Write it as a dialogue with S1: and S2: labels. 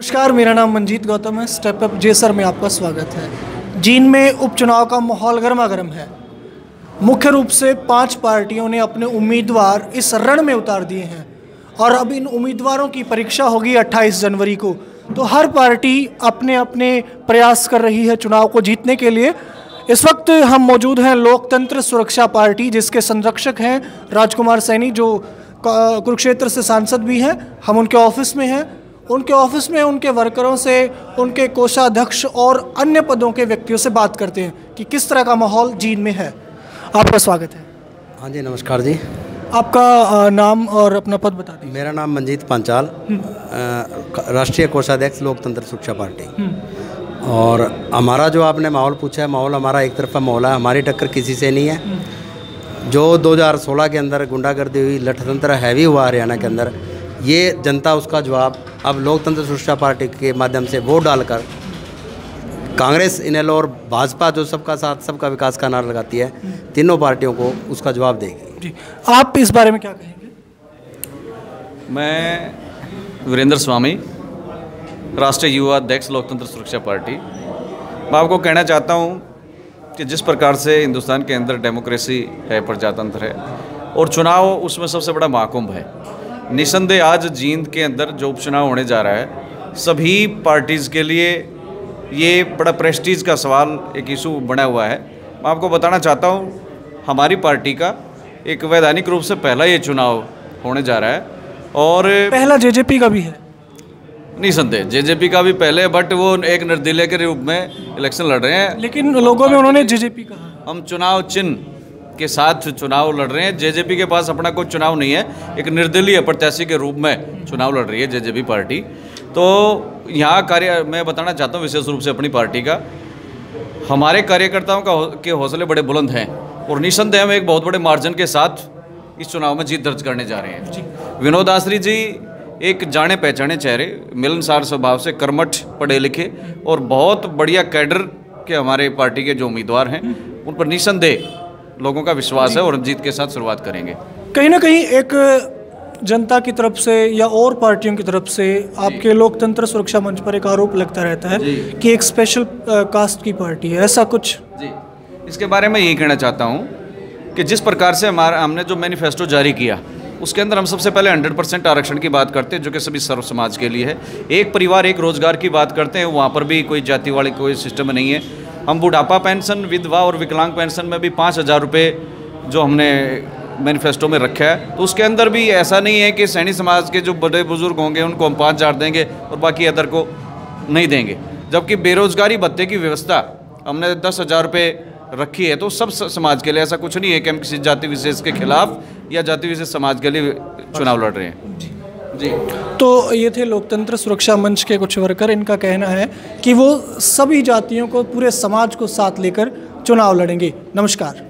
S1: नमस्कार, मेरा नाम मंजीत गौतम है। स्टेप अप जेसर में आपका स्वागत है। जींद में उपचुनाव का माहौल गर्मा गर्म है। मुख्य रूप से 5 पार्टियों ने अपने उम्मीदवार इस रण में उतार दिए हैं और अब इन उम्मीदवारों की परीक्षा होगी 28 जनवरी को। तो हर पार्टी अपने अपने प्रयास कर रही है चुनाव को जीतने के लिए। इस वक्त हम मौजूद हैं लोकतंत्र सुरक्षा पार्टी, जिसके संरक्षक हैं राजकुमार सैनी, जो कुरुक्षेत्र से सांसद भी हैं। हम उनके ऑफिस में हैं। उनके ऑफिस में उनके वर्करों से, उनके कोषाध्यक्ष और अन्य पदों के व्यक्तियों से बात करते हैं कि किस तरह का माहौल जींद में है। आपका स्वागत है।
S2: हाँ जी, नमस्कार जी।
S1: आपका नाम और अपना पद बता दीजिए।
S2: मेरा नाम मंजीत पांचाल, राष्ट्रीय कोषाध्यक्ष लोकतंत्र सुरक्षा पार्टी। और हमारा जो आपने माहौल पूछा है, माहौल हमारा एक तरफा माहौल है। हमारी टक्कर किसी से नहीं है। जो 2016 के अंदर गुंडागर्दी हुई, लठतंत्र हैवी हुआ हरियाणा के अंदर, ये जनता उसका जवाब अब लोकतंत्र सुरक्षा पार्टी के माध्यम से वोट डालकर कांग्रेस, इनेलो और भाजपा, जो सबका साथ सबका विकास का नारा लगाती है, तीनों पार्टियों को उसका जवाब देगी।
S1: जी, आप इस बारे में क्या कहेंगे?
S3: मैं वीरेंद्र स्वामी, राष्ट्रीय युवा अध्यक्ष लोकतंत्र सुरक्षा पार्टी। मैं आपको कहना चाहता हूं कि जिस प्रकार से हिंदुस्तान के अंदर डेमोक्रेसी है, प्रजातंत्र है और चुनाव उसमें सबसे बड़ा महाकुंभ है। निसंदेह आज जींद के अंदर जो उपचुनाव होने जा रहा है, सभी पार्टीज़ के लिए ये बड़ा प्रेस्टीज का सवाल, एक इशू बना हुआ है। मैं आपको बताना चाहता हूँ, हमारी पार्टी का एक वैधानिक रूप से पहला ये चुनाव होने जा रहा है। और
S1: पहला जेजेपी का भी है।
S3: निसंदेह जेजेपी का भी पहले, बट वो एक निर्दलीय के रूप में इलेक्शन लड़ रहे हैं।
S1: लेकिन लोगों में उन्होंने जेजेपी कहा।
S3: हम चुनाव चिन्ह के साथ चुनाव लड़ रहे हैं। जेजेपी के पास अपना कोई चुनाव नहीं है, एक निर्दलीय प्रत्याशी के रूप में चुनाव लड़ रही है जेजेपी पार्टी। तो यहाँ मैं बताना चाहता हूँ विशेष रूप से अपनी पार्टी का, हमारे कार्यकर्ताओं के हौसले बड़े बुलंद हैं और निसंदेह हम एक बहुत बड़े मार्जिन के साथ इस चुनाव में जीत दर्ज करने जा रहे हैं। विनोद आसरी जी एक जाने पहचाने चेहरे, मिलनसार स्वभाव से, कर्मठ, पढ़े लिखे और बहुत बढ़िया कैडर के हमारे पार्टी के जो उम्मीदवार हैं, उन पर निसंदेह लोगों का विश्वास है और जीत के साथ शुरुआत करेंगे।
S1: कहीं ना कहीं एक जनता की तरफ से या और पार्टियों की तरफ से आपके लोकतंत्र सुरक्षा मंच पर एक आरोप लगता रहता है कि एक स्पेशल कास्ट की पार्टी है, ऐसा कुछ? जी,
S3: इसके बारे में यही कहना चाहता हूँ कि जिस प्रकार से हमने जो मैनिफेस्टो जारी किया, उसके अंदर हम सबसे पहले 100% आरक्षण की बात करते हैं, जो कि सभी सर्व समाज के लिए है। एक परिवार एक रोजगार की बात करते हैं, वहाँ पर भी कोई जाति वाली कोई सिस्टम नहीं है। हम बुढ़ापा पेंशन, विधवा और विकलांग पेंशन में भी 5,000 रुपये जो हमने मैनिफेस्टो में रखा है, तो उसके अंदर भी ऐसा नहीं है कि सैनी समाज के जो बड़े बुजुर्ग होंगे उनको हम 5,000 देंगे और बाकी अदर को नहीं देंगे। जबकि बेरोजगारी भत्ते की व्यवस्था हमने 10,000 रुपये रखी है। तो सब समाज के लिए, ऐसा कुछ नहीं है कि हम किसी जाति विशेष के खिलाफ या जाति विशेष समाज के लिए चुनाव लड़ रहे हैं। जी,
S1: तो ये थे लोकतंत्र सुरक्षा मंच के कुछ वर्कर। इनका कहना है कि वो सभी जातियों को, पूरे समाज को साथ लेकर चुनाव लड़ेंगे। नमस्कार।